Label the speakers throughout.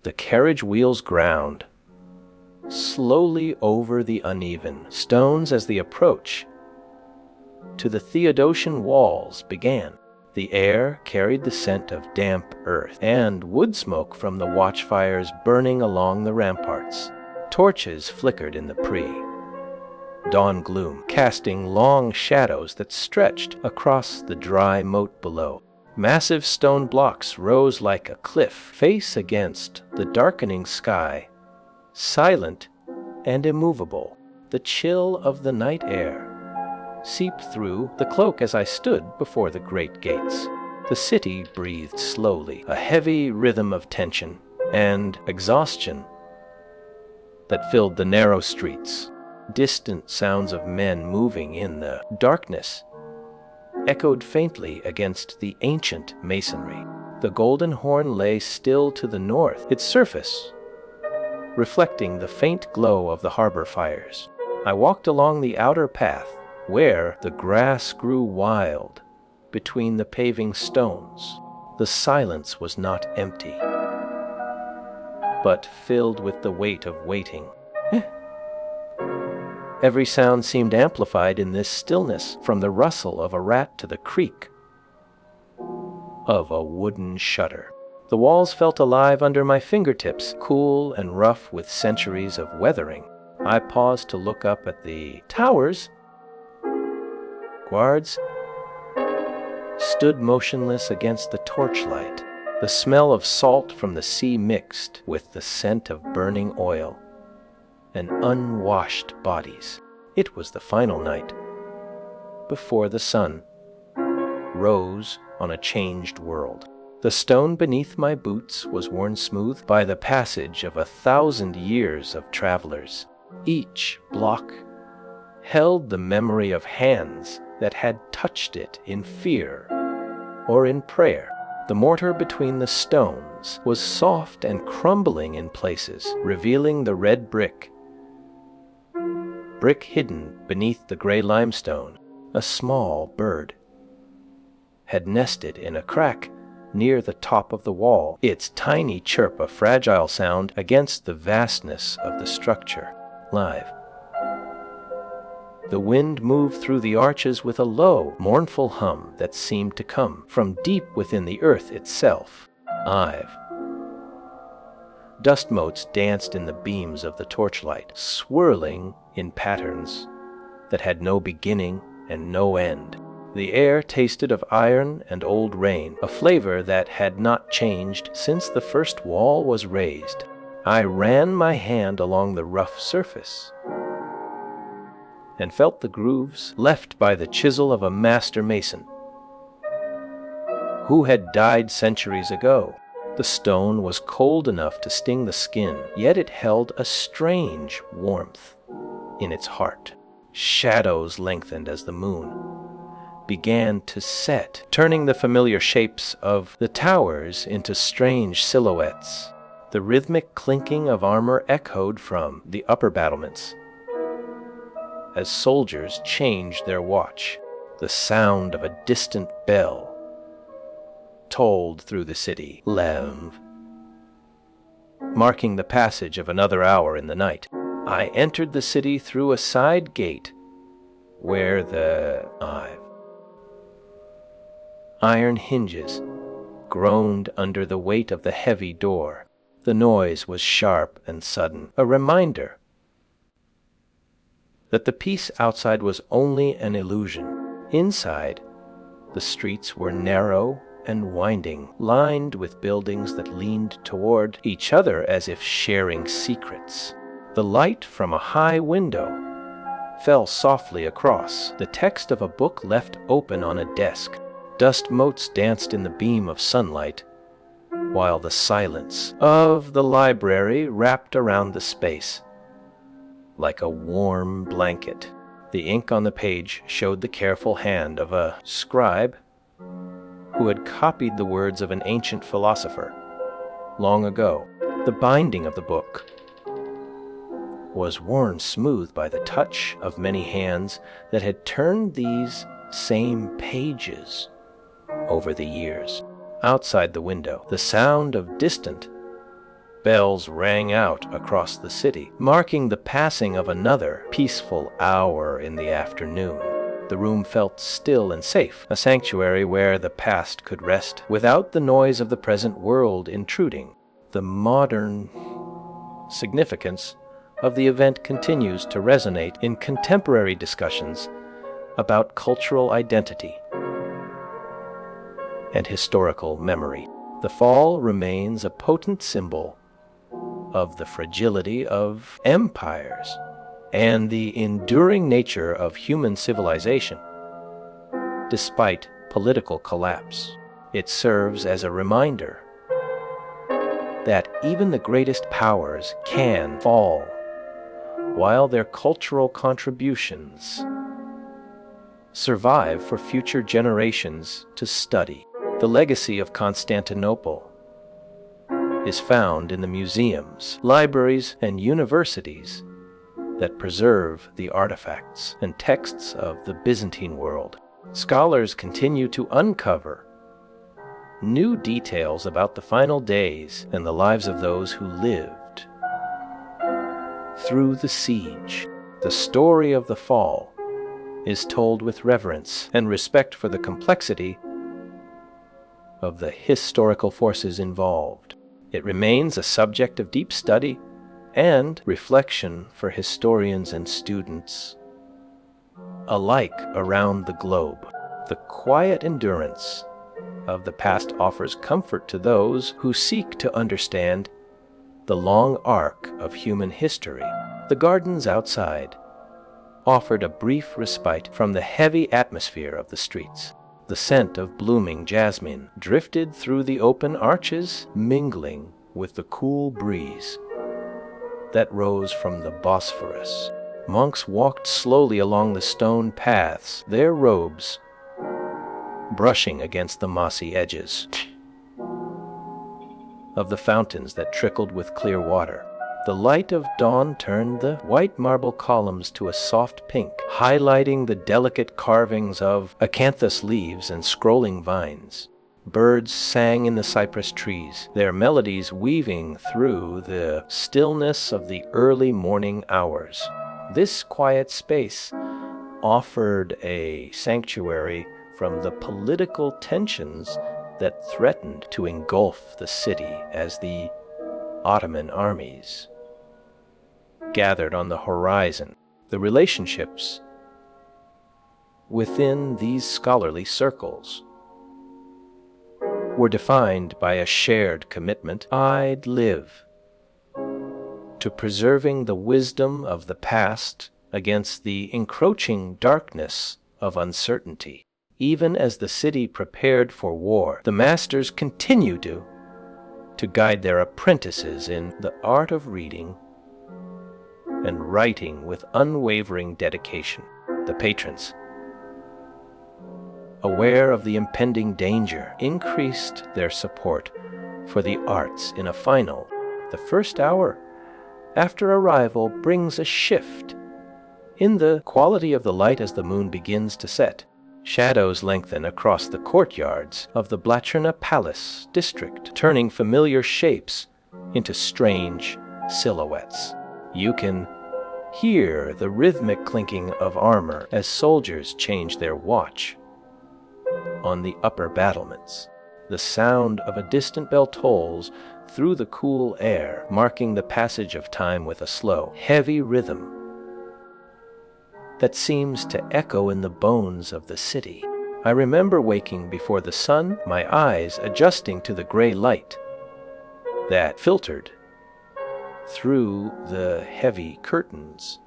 Speaker 1: The carriage wheels ground slowly over the uneven stones as the approach to the Theodosian walls began. The air carried the scent of damp earth and wood smoke from the watchfires burning along the ramparts. Torches flickered in the pre-dawn gloom, casting long shadows that stretched across the dry moat below. Massive stone blocks rose like a cliff face against the darkening sky, silent and immovable. The chill of the night air seeped through the cloak as I stood before the great gates. The city breathed slowly, a heavy rhythm of tension and exhaustion that filled the narrow streets. Distant sounds of men moving in the darkness echoed faintly against the ancient masonry. The Golden Horn lay still to the north, its surface reflecting the faint glow of the harbor fires. I walked along the outer path, where the grass grew wild between the paving stones. The silence was not empty, but filled with the weight of waiting. Every sound seemed amplified in this stillness, from the rustle of a rat to the creak of a wooden shutter. The walls felt alive under my fingertips, cool and rough with centuries of weathering. I paused to look up at the towers. Guards stood motionless against the torchlight. The smell of salt from the sea mixed with the scent of burning oil and unwashed bodies. It was the final night, before the sun rose on a changed world. The stone beneath my boots was worn smooth by the passage of 1,000 years of travelers. Each block held the memory of hands that had touched it in fear or in prayer. The mortar between the stones was soft and crumbling in places, revealing the red brick hidden beneath the gray limestone. A small bird had nested in a crack near the top of the wall, its tiny chirp a fragile sound against the vastness of the structure. Live. The wind moved through the arches with a low, mournful hum that seemed to come from deep within the earth itself. Dust motes danced in the beams of the torchlight, swirling in patterns that had no beginning and no end. The air tasted of iron and old rain, a flavor that had not changed since the first wall was raised. I ran my hand along the rough surface and felt the grooves left by the chisel of a master mason who had died centuries ago. The stone was cold enough to sting the skin, yet it held a strange warmth in its heart. Shadows lengthened as the moon began to set, turning the familiar shapes of the towers into strange silhouettes. The rhythmic clinking of armor echoed from the upper battlements as soldiers changed their watch. The sound of a distant bell tolled through the city, marking the passage of another hour in the night. I entered the city through a side gate where the iron hinges groaned under the weight of the heavy door. The noise was sharp and sudden, a reminder that the peace outside was only an illusion. Inside, the streets were narrow and winding, lined with buildings that leaned toward each other as if sharing secrets. The light from a high window fell softly across the text of a book left open on a desk. Dust motes danced in the beam of sunlight, while the silence of the library wrapped around the space like a warm blanket. The ink on the page showed the careful hand of a scribe who had copied the words of an ancient philosopher long ago. The binding of the book was worn smooth by the touch of many hands that had turned these same pages over the years. Outside the window, the sound of distant Bells rang out across the city, marking the passing of another peaceful hour in the afternoon. The room felt still and safe, a sanctuary where the past could rest without the noise of the present world intruding. The modern significance of the event continues to resonate in contemporary discussions about cultural identity and historical memory. The fall remains a potent symbol of the fragility of empires and the enduring nature of human civilization. Despite political collapse, it serves as a reminder that even the greatest powers can fall, while their cultural contributions survive for future generations to study. The legacy of Constantinople is found in the museums, libraries, and universities that preserve the artifacts and texts of the Byzantine world. Scholars continue to uncover new details about the final days and the lives of those who lived through the siege. The story of the fall is told with reverence and respect for the complexity of the historical forces involved. It remains a subject of deep study and reflection for historians and students alike around the globe. The quiet endurance of the past offers comfort to those who seek to understand the long arc of human history. The gardens outside offered a brief respite from the heavy atmosphere of the streets. The scent of blooming jasmine drifted through the open arches, mingling with the cool breeze that rose from the Bosphorus. Monks walked slowly along the stone paths, their robes brushing against the mossy edges of the fountains that trickled with clear water. The light of dawn turned the white marble columns to a soft pink, highlighting the delicate carvings of acanthus leaves and scrolling vines. Birds sang in the cypress trees, their melodies weaving through the stillness of the early morning hours. This quiet space offered a sanctuary from the political tensions that threatened to engulf the city as the Ottoman armies gathered on the horizon. The relationships within these scholarly circles were defined by a shared commitment. I'd live to preserving the wisdom of the past against the encroaching darkness of uncertainty. Even as the city prepared for war, the masters continued to guide their apprentices in the art of reading and writing with unwavering dedication. The patrons, aware of the impending danger, increased their support for the arts in a final. The first hour after arrival brings a shift in the quality of the light as the moon begins to set. Shadows lengthen across the courtyards of the Blachernha Palace district, turning familiar shapes into strange silhouettes. You can hear the rhythmic clinking of armor as soldiers change their watch on the upper battlements. The sound of a distant bell tolls through the cool air, marking the passage of time with a slow, heavy rhythm that seems to echo in the bones of the city. I remember waking before the sun, my eyes adjusting to the gray light that filtered through the heavy curtains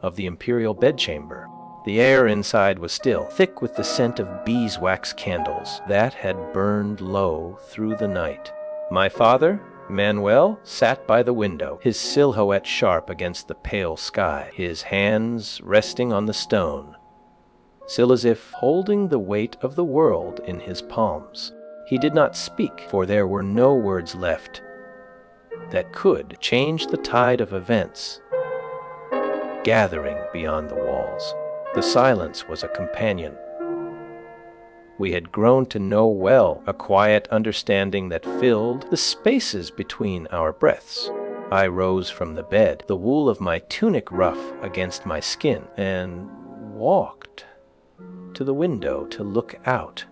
Speaker 1: of the imperial bedchamber. The air inside was still, thick with the scent of beeswax candles that had burned low through the night. My father, Manuel, sat by the window, his silhouette sharp against the pale sky, his hands resting on the stone, still as if holding the weight of the world in his palms. He did not speak, for there were no words left that could change the tide of events gathering beyond the walls. The silence was a companion we had grown to know well, a quiet understanding that filled the spaces between our breaths. I rose from the bed, the wool of my tunic rough against my skin, and walked to the window to look out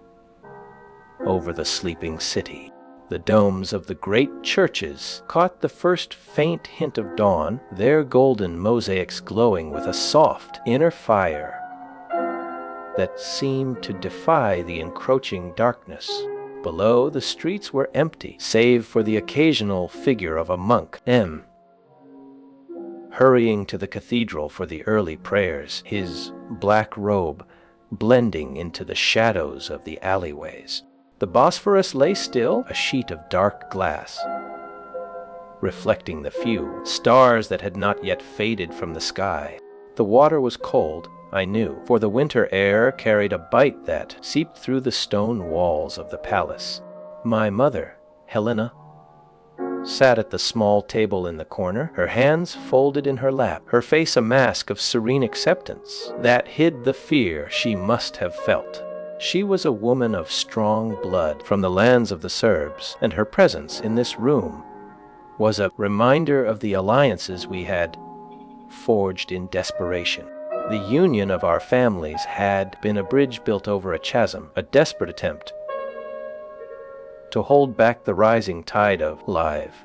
Speaker 1: over the sleeping city. The domes of the great churches caught the first faint hint of dawn, their golden mosaics glowing with a soft inner fire that seemed to defy the encroaching darkness. Below, the streets were empty, save for the occasional figure of a monk, hurrying to the cathedral for the early prayers, his black robe blending into the shadows of the alleyways. The Bosphorus lay still, a sheet of dark glass, reflecting the few stars that had not yet faded from the sky. The water was cold, I knew, for the winter air carried a bite that seeped through the stone walls of the palace. My mother, Helena, sat at the small table in the corner, her hands folded in her lap, her face a mask of serene acceptance that hid the fear she must have felt. She was a woman of strong blood from the lands of the Serbs, and her presence in this room was a reminder of the alliances we had forged in desperation. The union of our families had been a bridge built over a chasm, a desperate attempt to hold back the rising tide of life.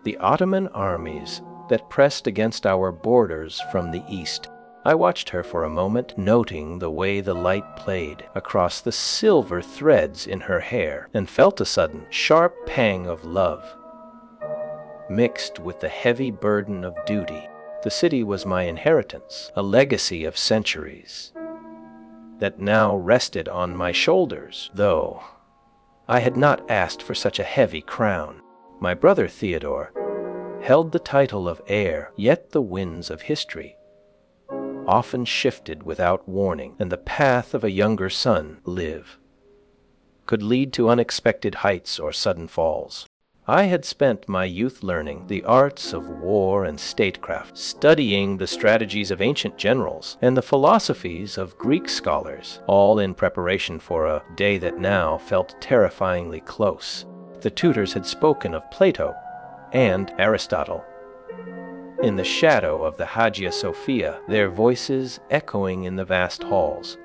Speaker 1: The Ottoman armies that pressed against our borders from the east. I watched her for a moment, noting the way the light played across the silver threads in her hair, and felt a sudden, sharp pang of love, mixed with the heavy burden of duty. The city was my inheritance, a legacy of centuries that now rested on my shoulders, though I had not asked for such a heavy crown. My brother Theodore held the title of heir, yet the winds of history often shifted without warning, and the path of a younger son, Liv, could lead to unexpected heights or sudden falls. I had spent my youth learning the arts of war and statecraft, studying the strategies of ancient generals and the philosophies of Greek scholars, all in preparation for a day that now felt terrifyingly close. The tutors had spoken of Plato and Aristotle in the shadow of the Hagia Sophia, their voices echoing in the vast halls,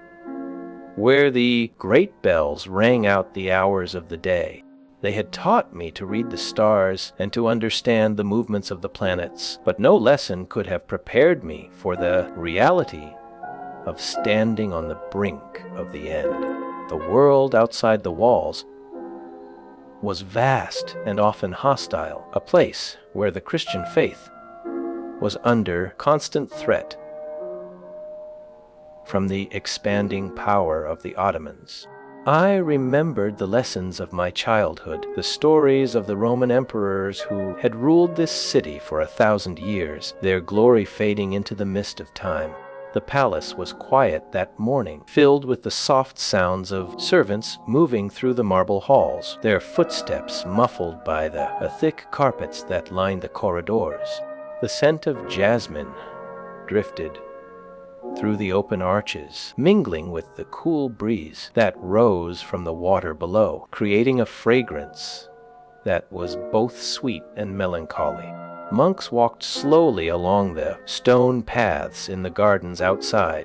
Speaker 1: where the great bells rang out the hours of the day. They had taught me to read the stars and to understand the movements of the planets, but no lesson could have prepared me for the reality of standing on the brink of the end. The world outside the walls was vast and often hostile, a place where the Christian faith was under constant threat from the expanding power of the Ottomans. I remembered the lessons of my childhood, the stories of the Roman emperors who had ruled this city for 1,000 years, their glory fading into the mist of time. The palace was quiet that morning, filled with the soft sounds of servants moving through the marble halls, their footsteps muffled by the thick carpets that lined the corridors. The scent of jasmine drifted through the open arches, mingling with the cool breeze that rose from the water below, creating a fragrance that was both sweet and melancholy. Monks walked slowly along the stone paths in the gardens outside,